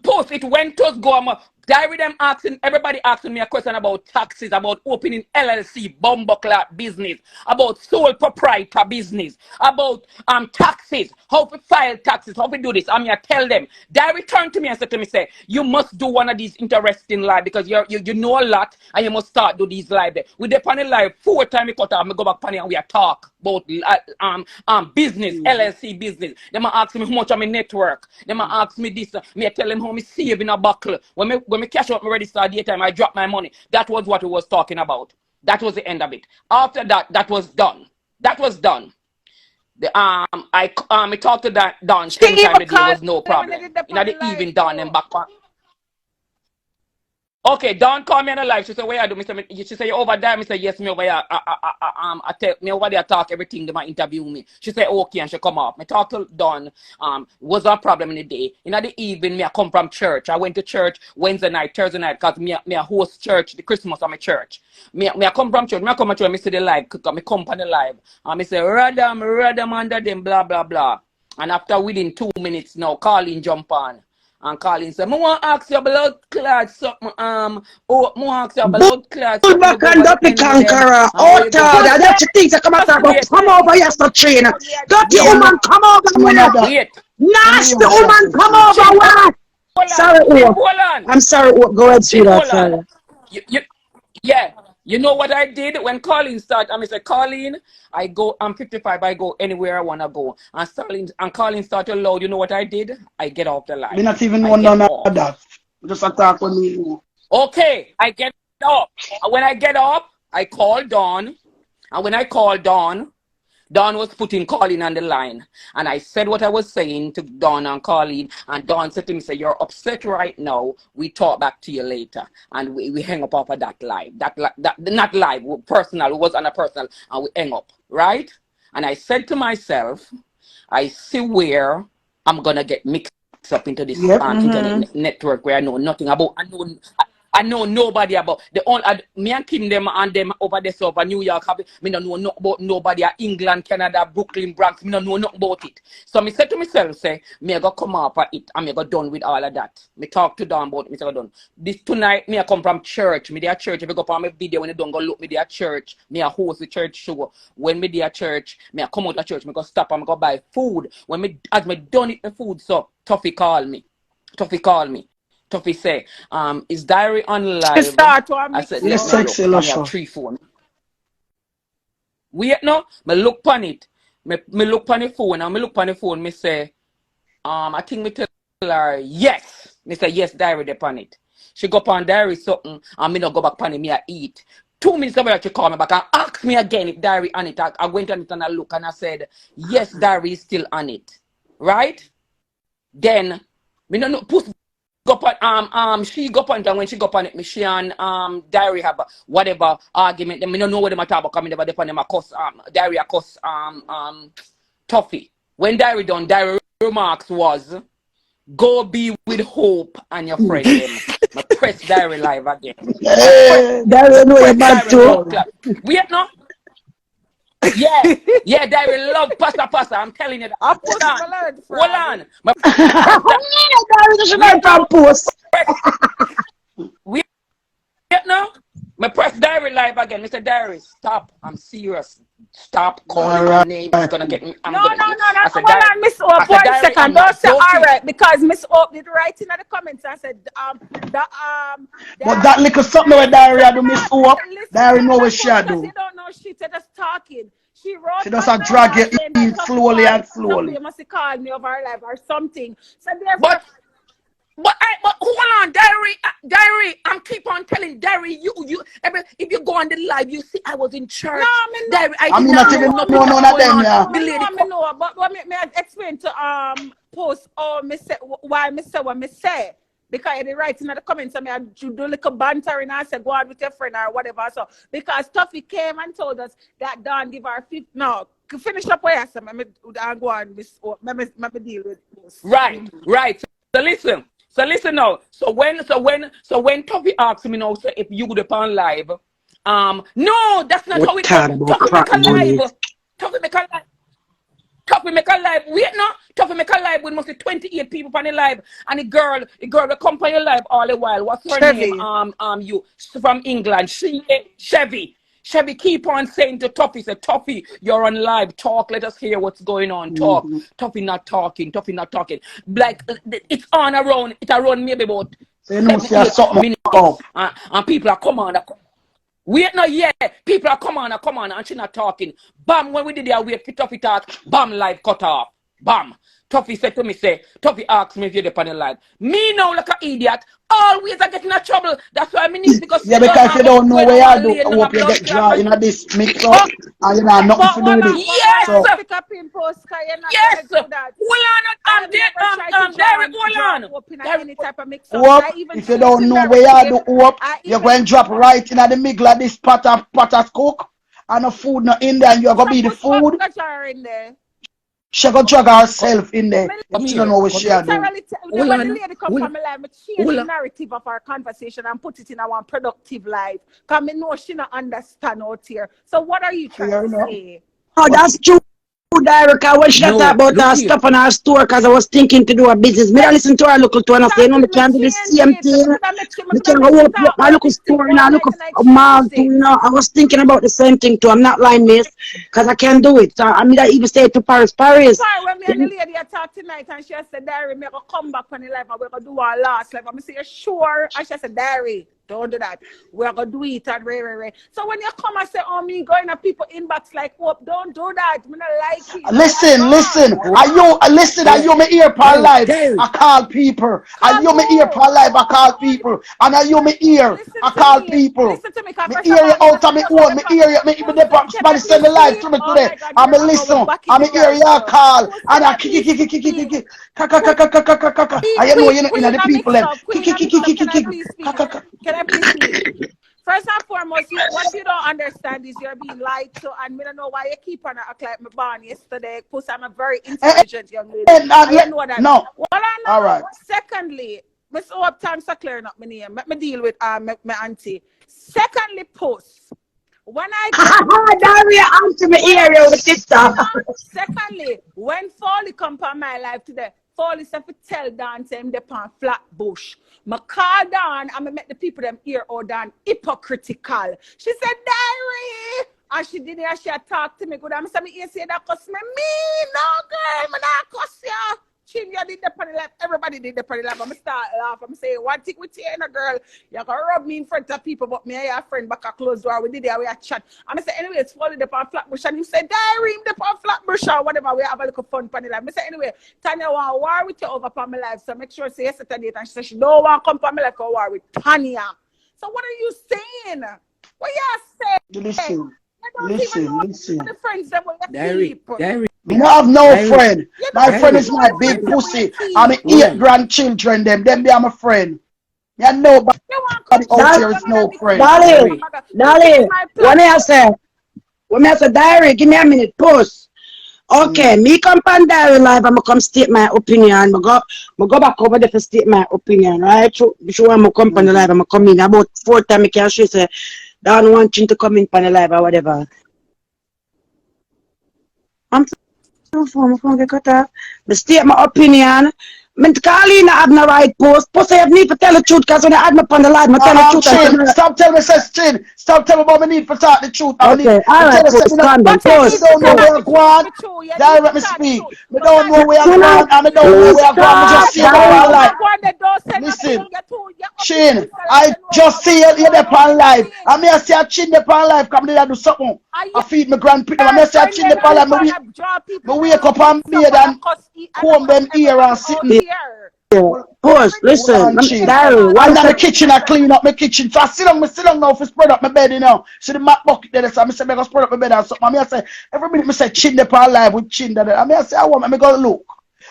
Post it went to go. Diary them asking everybody asking me a question about taxes, about opening LLC, bumbleclot business, about sole proprietor business, about taxes, how to file taxes, how to do this. I mean, I tell them. Diary turned to me and said to me, say, you must do one of these interesting live because you know a lot and you must start do these live there. We dip on the live 4 times we cut off, I go back on it and we are talk about business, LLC business. They might ask me how much of my network. They might ask me this. Me I tell them how me save in a buckle. When me cash out my register daytime, I drop my money. That was what we was talking about. That was the end of it. After that, that was done. That was done. The I talked to that Don She 10 times a even day was no called them when they problem. did the You know, the party even live Don and too. back on. Okay, Dawn call me on the live. She said, "Where you do?" She said, "You over there?" I said, "Yes, me over here. I tell me over there talk everything. They might interview me." She said, "Okay," and she come up. Me talk to Dawn. Was a problem in the day. In the evening, me I come from church. I went to church Wednesday night, Thursday night, cause me I host church the Christmas on my church. Me I come from church. Me I come to church. Me see the live. Me come on the live. And me say, "Radam under them, blah blah blah." And after within 2 minutes now, Colin jump on. And Colin said, I want to ask your blood clot something. I want to ask your blood clot Pull something. You back go and over the dirty end with them. conqueror. And Oh, where you go God, with Puss them. them that's the things that come out of Wait, come over here, so train. we are Dirty wait, woman, disappointed. come over None of where? that. wait. Nasty None of that woman, is come true. over Chin, where? hold on. Sorry, Chin, oh. hold on. I'm sorry, oh. Go ahead, Chin, sweetheart, hold on. sorry. You, yeah. You know what I did when Colleen started? I mean, say, Colleen, I'm 55, I go anywhere I want to go. And Colleen started loud. You know what I did? I get off the Me live. not even I know get none of off. that. Just attack on me. Okay, I get up. And when I get up, I call Dawn. And when I call Dawn was putting Colleen on the line. And I said what I was saying to Dawn and Colleen. And Dawn said to me, say, you're upset right now. We talk back to you later. And we hang up off of that live. That not live, personal. It was on a personal. And we hang up, right? And I said to myself, I see where I'm going to get mixed up into this Yep. internet network where I know nothing about. I know nobody about the only me and Kim them and them over there over New York. Me don't know nothing about nobody at England, Canada, Brooklyn, Bronx. Me don't know nothing about it. So me said to myself, say, me I go come up at it and me go done with all of that. Me talk to them about it, me say go done. This tonight, me I come from church. Me there at church. If you go on my video when you don't go look me there at church. Me I host the church show. When me there at church, me I come out of church, me go stop and me go buy food. When me as me done it the food, so Tuffy call me. Tuffy say, is Diary on She live? start to I said, mix let Yes, up. me sexy look. Come here, Lusha. 3 phone. Wait no, me look pan it. Me look pan the phone and me look pan the phone, me say, I think me tell her, yes. Me say, yes, Diary dey pan it. She go pan Diary something and me no go back pan it, me I eat. 2 minutes later, she called me back and asked me again if Diary on it. I went on it and I look and I said, yes, Diary is still on it. Right? Then, me no know, Puss go on, she go on it and when she go on it, me she and Diary have whatever argument. Then me no know what they talk about coming never depend them a cuss Diary a cuss Tuffy. When Diary done, Diary remarks was go be with hope and your friend them. Me press Diary live again. Hey. That Me don't know your press man Diary too. blood clot. Wait no? Yeah, Diary love passa. I'm telling you that. I Hold Puss on. my Hold frog. on. Me press that. That is Wait from no. Puss. Press. Wait no. Me press diary live again. Mr. Diary, stop. I'm serious. Stop calling All my name. It's right. gonna get me No, angry. no, no, no. I said Hold diary. on, Miss I Hope. said 1 second. I'm Don't not say all joking. right because Miss Hope did write in the comments. I said But Diary. that little something with Listen diary to I me do miss now. up. Listen to Diary me know now, what she post because you do. don't know shit. You're just talking. She wrote She just on a my drag wall you saying that in slowly and Tuffy slowly. you must call me over her life or something. So therefore, But but hold on, diary. I'm keep on telling diary. If you go on the live, you see I was in no, church. me no, Diary, I I did mean, no, not not me know even know, me know nothing was none know. of going them, on. yeah. Me The lady know, me know, but me I explain to post me say why me say what me say because they writing in the comments and me I do little banter and I say go out with your friend or whatever. So because Tuffy came and told us that Don give her 50 no finish up where I said me go on this me deal with this. right. So listen now. So when Tuffy asked me now, so if you would upon live, no, that's not What how it go. talk about Tuffy make crack a live. money? Tuffy make a live. Tuffy make a live. Wait no. Tuffy make a live with mostly 28 people on the live. And the girl will come on your live all the while. What's her name? Chevy. You from England. Chevy. Chevy keep on saying to Tuffy, say, Tuffy, you're on live. Talk. Let us hear what's going on. Talk. Mm-hmm. Tuffy not talking. Tuffy not talking. Like it's on around. It around maybe about So you know, seven, see, eight something up. minutes. And people are come on. Wait no, yeah. People are come on, and she not talking. Bam, when we did there, wait for Tuffy talk. Bam, live cut off. Bam. Tuffy said to me, Tuffy asked me if you're on the live. Me now like an idiot. Always I get in a trouble. That's why I need to go Yeah, sit down because and you go don't know in where one you do. lane I and a hope you blood get clot. drawn in this mix up But and you have nothing But to do with it. hold on, yes, So, stick up in post because you're not yes. gonna do that. Hold I've never on, tried to Derek, draw hold on. up in Derek, any type of mix up. hope, I even if you say it don't in know my where you routine. do hope, I you're even going to drop right in the middle of this pot of cook and the food not in there and you're going so to be the push what food. got jar in there. She going to drag herself in there Me if come she don't here. know what she do. literally Hold when the on. lady come Hold from on. my life, I change Hold the on. narrative of our conversation and put it in our productive life. Because me know she not understand out here. So what are you trying Fair to enough. say? Oh, But that's true, Derek. I was talk No, about look her here. stuff on her store because I was thinking to do a business. Me I listen to her local to and I say, no, Exactly, me me can't do the change same it. thing. Me Me could have can mix go it up up, my up local this thing store and I one look night at and I a mall change too. it. Now I was thinking about the same thing too. I'm not lying, miss, because I can't do it. So I mean, I even say to Paris, The Paris. part when me and the lady are talk tonight and she said, Diary, me go come back on the live and we're gonna do our last live. I'm say, sure. And she said, Diary, don't do that. We're gonna do it and re. So when you come and say, oh me going to people inbox like, oh, don't do that. Me not like it. listen. Hold Are on. you me ear per live? Derek. I call people. Are Call you me ear who? per live? I call people. And are you me ear? Listen I to call me. people. Listen to me. Because Me first of hear you all, me out just of me me just own. the Me hear you. Me post. Can I somebody please send the live sleep? to me Oh today. my God, I'm here a I go. We're listen. back in I'm the a hear right you now. call. Post, And can I I please kiki speak? kiki kaka Queen, kaka kaka kaka kaka. queen, I know queen, you know queen, the I people mix them. up. Queen, Kiki I kiki mix up. kiki Can I kiki please speak? kaka kaka. Can I please speak? First and foremost, what you don't understand is you're being lied to, and we don't know why you keep on act like me born yesterday. Because I'm a very Eh, intelligent young lady. I know that. no. Well, I All know. right. Secondly, Miss Hope, thanks for clearing up my name. Let me deal with my auntie. Secondly, Puss. When I go on Daria, answer me when I area with this no, stuff. no. Secondly, when Foley come on my life today, Foley said to tell Dan say him on flat bush. I call Dan and I make the people them hear oh Dan hypocritical. She said, Diary. And she did it and she talked to me good. I said, me say that cuss me. No girl, me not cuss ya. Chinya did the party lap. Everybody did the party lap. I'm start laugh. I'm saying, one thing with you and a girl, you can rub me in front of people, but me and your friend back a closed door. We did it, we a chat. I'm say, anyway, it's falling upon Flatbush. And you say, Diary, him upon Flatbush or whatever. We have a little fun party lap. I say, anyway, Tanya want war with you over upon my life. So make sure say yes at date. And she said, she don't want to come upon my life or war with Tanya. So what are you saying? What you saying? Listen. I don't even know Listen. the friends that will Diary. keep. Diary. Me not have no Diary. friend. You My don't friend even Diary. is know my the big friends that will pussy. I'm keep. Hold 8 on. grandchildren. Them be my friend. Me and nobody You want to come out chat That, here with is me in a no mix up friend. and Dolly, Diary. whatever. This is Dolly, my what may I platform. say? What may I say? Diary, give me a minute. Pause. Okay, me come on Diary Live. I'm gonna come state my opinion. I go back over there to state my opinion, right? So, before I'm gonna come on the live, I'm gonna come in about 4 times. I can she say, don't want you to come in on the live or whatever. I'm my phone get cut off. But state my opinion. Me Carlene have no right post. Post I have need to tell the truth because when I add me on the line, I tell the truth and Chin, tell stop telling me, says Chin. Stop telling me about me need for talk the truth. I need okay, all me right, tell you, say post, me not, calm down, But you me need post, to don't know tell where us post. I the go truth, on. the truth. You need Direct to me tell the speak. truth. Me But don't know where I You go know, on, and me don't know please where I go on. Me just stop, see you there tell on you Darren. what live. go on the door, say Listen. nothing. You're up in Chin, Crystal and I say no, just but see what you going there on on live. nothing. I may see a Chin there on live. Come there and do something. Are I you feed my grandpig. I are may see a friend Chin them there on live. people that draw people Me wake around up with and stuff beard and and I comb cuss them ear and everybody out sitting. here. Post, Every Hold listen, on, Chin. name Darren, out one Under there the second. kitchen, I clean up my kitchen. So I sit down now for spread up my bed, you know. See the mat bucket there, so I say, I go spread up my bed and something. I say, every minute, I say, Chin there on live with Chin there. I say, I want me go look.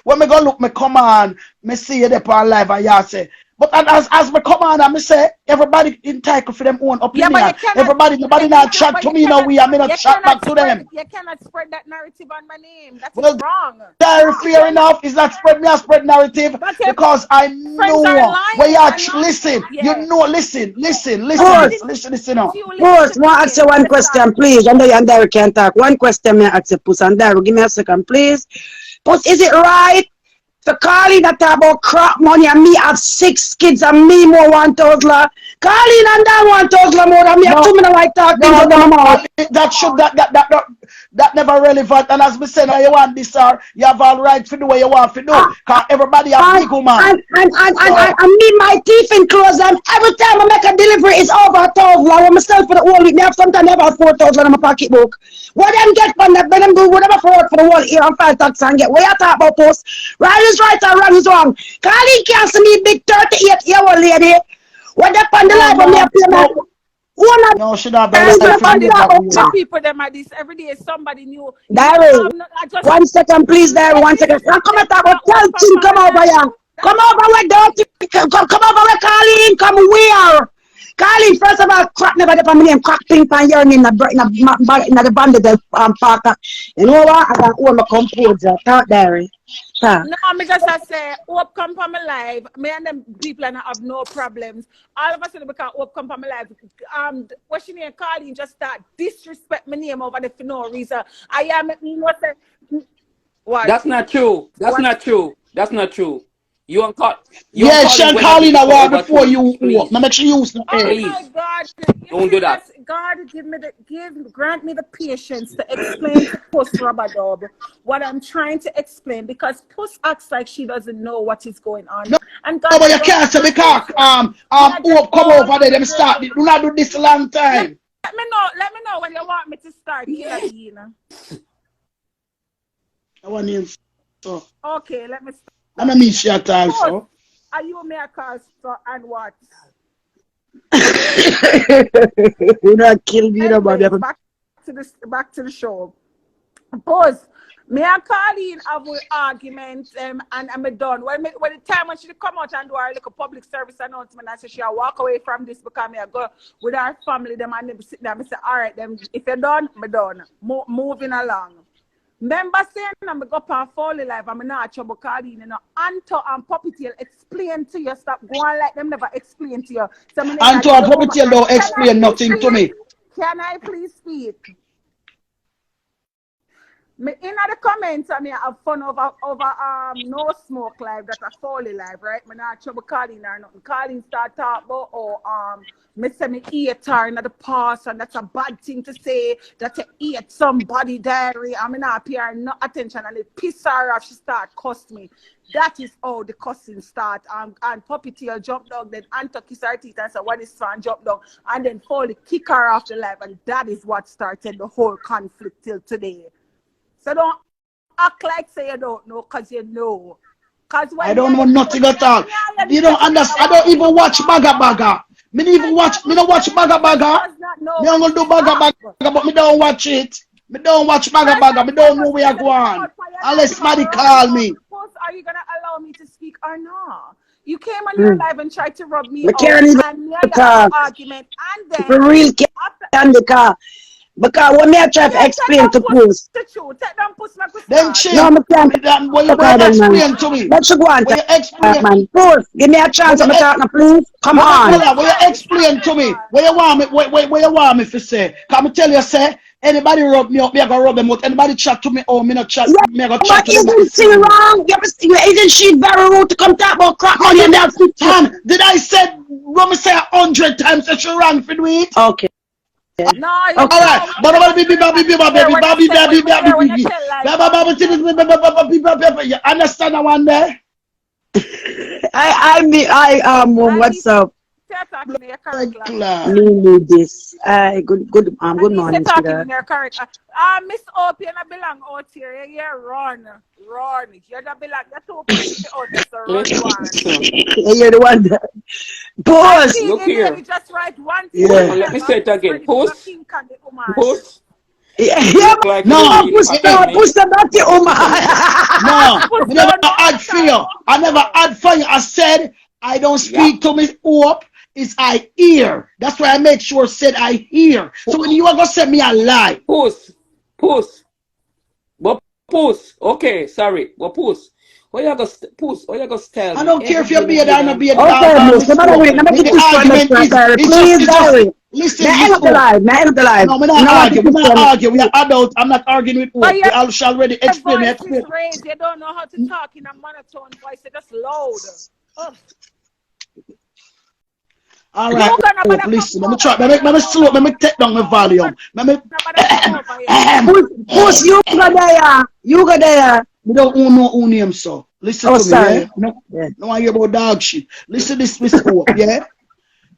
When me go look, me come on, me see you there on live, and you say. But and as me come on, and me say, everybody entitled for them own yeah, but opinion. Everybody, nobody not chat to me, no way, I me not chat back to them. you cannot spread that narrative on my name. That is Well, wrong. Diary, If fair enough, is not spread me a spread narrative but your because I friends are know where you lying are. and Listen, you yeah. know, Post, listen up. You listen post, to want to me ask you at one the question, start. please. I know you and Darren can talk. One question, may I ask you, Post, and Darren, give me a second, please. Post, is it right for Carlene that talk about crap money and me have 6 kids and me more 1,000? Carlene and Dan 1,000 more than me have No, 2 minutes right talk things no, out of my no, mouth. that should that never relevant. And as me say, now you want this, sir, you have all right to do what you want to do. Cause everybody a And, big woman. and, and, and, and, So and, and me, my teeth in clothes, and every time I make a delivery, it's over 1,000. I want myself for the whole week. Me have sometimes about 4,000 in my pocketbook. What them get from that? Let them do whatever for the whole year and 5 tax and get. What you talk about, Post? Right is right and wrong is wrong. Carly can't see me big 38-year-old lady. What they on the no, life of me, I no, pay my no, one of no, should have better Carly self left in and the talk that about The way. crap. people them are this every day is somebody new. You don't Diary, have no, I just 1 second, please, Diary, let 1 second. Now come and let talk me about walk tell up Chin, on come my over life. here. Come over where Dirty, come over where Carlene, come where? Carlene, first of all, crack never the family name, crack pink pan urine in the bandage park. You know what? I can own my composure. Talk, Diary. Talk. No, me just I say, Hope come from my life. Me and them people and I have no problems. All of a sudden, because Hope come from my life, what's your name? Carlene just start disrespect my name over there for no reason. I am, what? That's not true. That's What? not true. That's not true. You and Yeah, Colin Sean went at Carlin it a for war over before 2 you weeks. walk. Now Please. make sure you use the Oh head. my Please. God! You Don't see do that. this? God, grant me the patience to explain to Puss Rubber what I'm trying to explain because Puss acts like she doesn't know what is going on, No, and God, but I you don't can't say because understand. Me, I get Hope come all over there, on the them start brain. do not do this a long Let, time. let me know when you want me to start, Killer Bean. I want him so Okay, let me I start. don't need share time, Puss, so. are you me a call so and what? You know, kill me, you know, Bobby. Anyways, back to the show. Pause. Me and Colleen have an argument and I'm done. When the time when she come out and do her like a public service announcement, I say she walk away from this because me I go with her family, them and them sit there. I say, all right, them if you're done, me done. Moving along. Remember saying I'm go up and fall in life, I'm not trouble Colleen, you know. Anto and Puppetail explain to you, stop going like them never explain to you. So I And to give our the puppet woman. don't Can I explain please nothing to speak? me. Can I please speak? Me in the comments, I mean, I have fun over no smoke live that a folly live, right? Me not trouble calling or nothing. Calling start talk about me say me eat her in the past and that's a bad thing to say that you ate somebody diary. I mean not pay her no attention and it piss her off. She start cuss me. That is how the cussing start. And Puppetail jump down, then Anto kiss her teeth and say, what is fan jump down? And then Foley kick her off the live. And that is what started the whole conflict till today. So don't act like say you don't know because you know. Because I when me don't and know you, nothing at all. You don't understand. I don't even watch Baga Baga. Me don't even watch. Me don't watch Baga she Baga. does not know Me when only to do Baga stop. Baga, but me don't watch it. Me don't watch Baga First Baga. and Me don't know foremost, where you I said go to come on out for your life unless for somebody right call now. me. Post, are you going to allow me to speak or not? You came on your Mm. live and tried to rub me We out can't even and me and you have an talk. argument. And then, For real, after, can the car. Because when me I try to yeah, take explain them to push Post, the truth. Take them push me to Then start. no, Chin, me can't what you talk then, man. explain to me? Let's go on What talk, you explain? man. Post, give me a What chance. you I'm talking, please. Come Hold Give me on, on. a what you chance. explain to me? What you want me? What you want me to say? Can me tell you say Anybody rub me up, me I go rub them out. Anybody chat to me, oh, me not chat, me I go chat But to them at the isn't she same way. wrong? Isn't she very rude to come talk about crack money and that's it? Tan, did I say, let me say 100 times that she wrong for do it? Okay. No, you Okay. Alright, know, but we baby, hear baby, man. We baby, hear baby, when you baby, say, baby, we hear when you baby, tell lies on me, baby, man. baby, you understand that one there? What's up? You're talking in your correct Like, language. class. Me need this. Good And good he said morning, talking in sweetheart. your correct. Miss Hope, you not belong out here. You run, run. You don't belong. You're too pretty for out here, so run, go on. Listen, You're the one that I boss. see look the lady here. just write one thing Hold and Yeah. on, say let I me got say it this again. ready for your Puss, king and the woman. puss. Yeah, You look like you No, really push happy with the me, push the dirty but let me woman. tell you something. no, Puss me never don't know how add to talk fear. about I never people. add fire. I said, I don't Yeah. speak to me up. It's I hear. That's why I make sure said I hear. So when you are gonna say me a lie, Puss, puss. But puss. Okay, sorry. But puss. What you gonna tell I me? don't care Every if day you're me beard give or not them beard, something Okay, boss. Miss Come on, Hope. wait. Let me The get this one argument extra, is, sorry. it's just, Please, diary. May I listen, end Miss up the Hope. live? May I end up the live? No, I'm You not know what? argue. Take We this not one. argue. We are adult. I'm not arguing with But Hope. your We all shall already explain me. voice is Explain. raised. You don't know how to talk in a monotone voice. You're just loud. Ugh. All You right, gonna Hope. better come Listen, let me over try. here, Let me you slow. Let me know. take down my You gonna volume. Let me. better come over here. Push, you go there. You go there. We don't own no own name, so listen Oh, to me, yeah? sorry. No, Yeah. no, I hear about dog shit. Listen this, Miss Hope, yeah?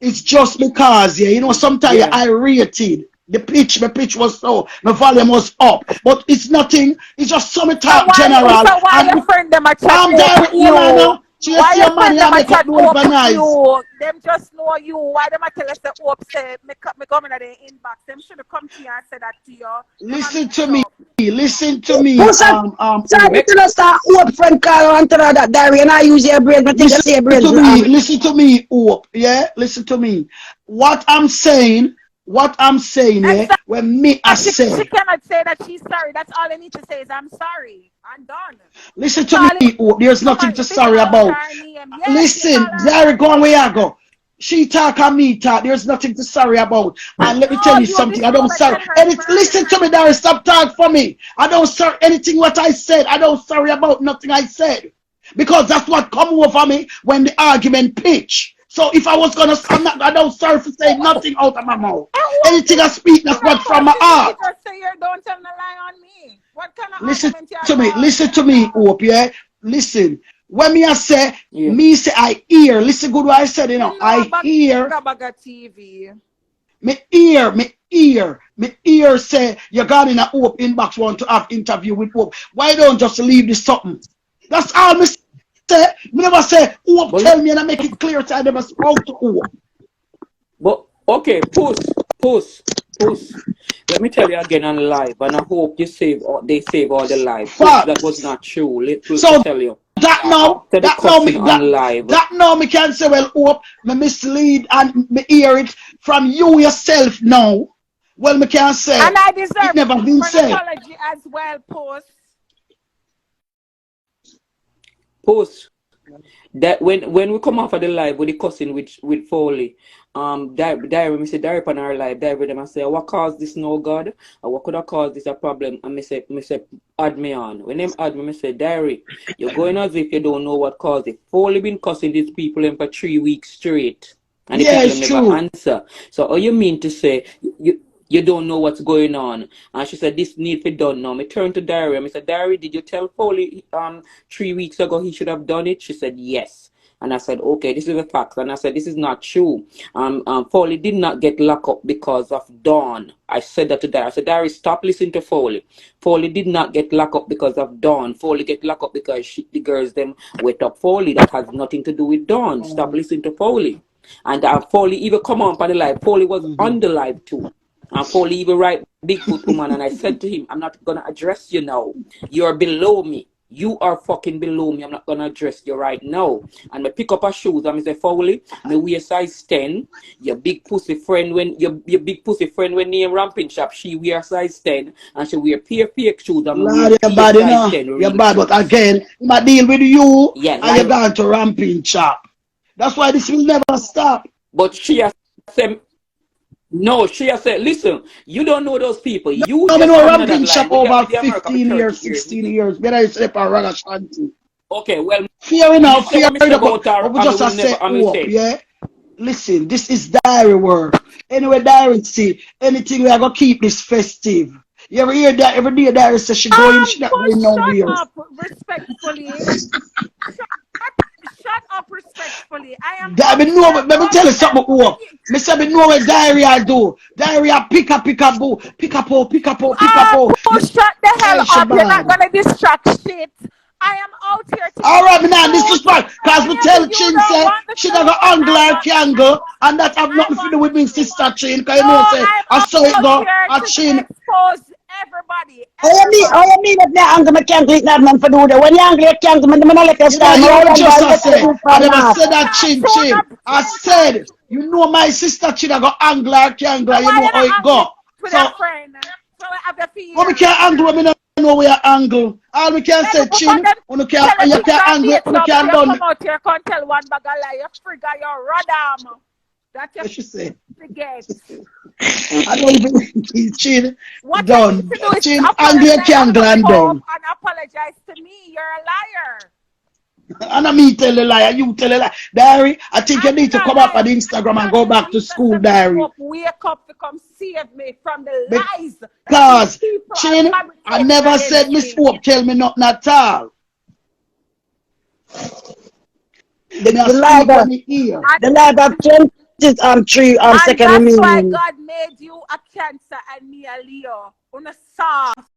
It's just because, yeah, you know, sometimes Yeah. I rated. The pitch, my pitch was so, my volume was up. But it's nothing, it's just some talk general. So why your And friend them a chat calm down over with me, man. you? Now. So you Why see your your man, friend you them a make up chat the whole over nice. you? Them just know you. Why them a tell us the hope say me come in the inbox? Them should have come to you and said that to you. Them a Listen mix to me. up. Listen to me, Push up. Sorry, Hope. Make to us that old friend call and tell her that diary and I use your brain. I think I say your brains. Listen to me, Hope. Yeah, listen to me. What I'm saying, yeah, when me I She say, cannot say that she's sorry. That's all I need to say is I'm sorry. I'm done. listen Me to call me, Hope. There's nothing woman to big sorry out about. her name. Yes, you call Listen, her there her go on where name. I go. She talk and me talk. There's nothing to sorry about. And let me tell No, you you something. I don't sorry. disrespected her And name it, earlier. listen to me, Darren. Stop talking for me. I don't sorry anything what I said. I don't sorry about nothing I said. Because that's what come over me when the argument pitch. So if I was gonna, I don't sorry for saying nothing out of my mouth. And what Anything I speak, you that's know what from what my you need to heart. just say you don't tell no lie on me. What kind of Listen argument you call? listen to me, Hope, yeah? Listen. When me I say, yeah. me say I hear, listen good what I said, you Me know, know I about hear, Gabaga TV. me ear say you got in a Hope inbox want to have interview with Hope. Why don't just leave this something? That's all me say. Me never say Hope But tell me and I make it clear to I never spoke to Hope. But okay, puss. Let me tell you again on live, and I hope they save all the live. Puss, that was Facts. not true. Let me So tell you. that now, After the cussing on live, that now me can say, well, Hope, me mislead and me hear it from you yourself now. Well, me can And say I it deserve never been an said. apology as well, post. puss. That when we come off of the live with the cussing with Foley, Diary, me say Diary on our live, Diary them I say, what caused this no God? Or what could have caused this a problem? And me say add me on. When them add me, me say Diary, you're going as if you don't know what caused it. Foley been cussing these people in for 3 weeks straight. And the Yeah, people it's them never true. answer. So all you mean to say you don't know what's going on? And she said this need to be done now. Me turn to Diary. I said, Diary, did you tell Foley 3 weeks ago he should have done it? She said yes. And I said, okay, this is a fact. And I said, this is not true. Foley did not get locked up because of Dawn. I said that to Diary. I said, Diary, stop listening to Foley. Foley did not get locked up because of Dawn. Foley get locked up because the girls them wet up Foley. That has nothing to do with Dawn. Stop listening to Foley. And Foley even come on the live. Foley was on the live too. And Foley even right Bigfoot woman. And I said to him, I'm not gonna address you now. You're below me. You are fucking below me. I'm not gonna address you right now. And me pick up her shoes and me say, Foley, me wear size 10. Your big pussy friend your big pussy friend when name ramping shop, she wear size 10 and she wear peer fake shoes and me wear Lord, you're peer bad, you size know. 10 You're real bad, but shoes. again, I deal with you Yeah, and you're like going to ramping chop. That's why this will never stop. but she has said No, she has said, listen, you don't know those people. You No, me just know coming on that ramping line. shop We get over with the America for 15 30 years, years. 16 years. Better you sleep a rag shanty. Okay, well, Fear me enough, say fear what me say enough. about her, But we and me just a will never, set and me hope, say, yeah? Listen, this is diary work. Anyway, diary see, anything we are going to keep this festive. You ever hear that? Every day diary says she not Push, going shut nowhere. up respectfully. Shut, shut up respectfully. I am That me out know, here let me tell you something, hope. moving. Me say me know what diary I do. Diary I pick up, boo. Pick up, oh, pick up, oh, pick up, oh. Push, shut the hell Hey, up. You're not Shaban. gonna distract shit. I am out here to All give right, you me now truth. disrespect. Cause me Maybe tell you Chin don't say want the she never truth. angle I her want the triangle, truth. and that have I nothing to do want with the me truth. sister Chin. Cause No, you know say I'm I saw it out go here a to Chin. expose everybody. All Everybody. you mean if they angle me can't eat that man for do that. When you angle you can't do me, I'm not let you You know style. My hear me own just guy I let you say. do I for never now. said that Chin Chin. I said you know my sister Chin I go angle her triangle. So You why know you how not it angling go. with So a friend? So I have the how me fear. can't angle me not know where I angle. All we can Maybe say both of Chin. them tell the You things can't on angle. date You so before can't you come done. out here can't tell one bag of lie. You frigga your radam. That you What she say? forget. I don't even Chin What you need done. to do is Chin angle apologize to triangle and Pope done. and apologize to me. You're a liar. And I me tell a lie, you tell a lie. Diary, I think you I'm need to not come up on lying. Instagram and Thank go you, back to Jesus, school, to me Diary. Pope wake up to come save me from the lies that these Because, people are Chin, I fabricating never said against Miss me. Hope tell me nothing at all. Me I The speak live when me hear. And, the live of 20 3 and second that's why meaning. God made you a Cancer and me a Leo. On a soft.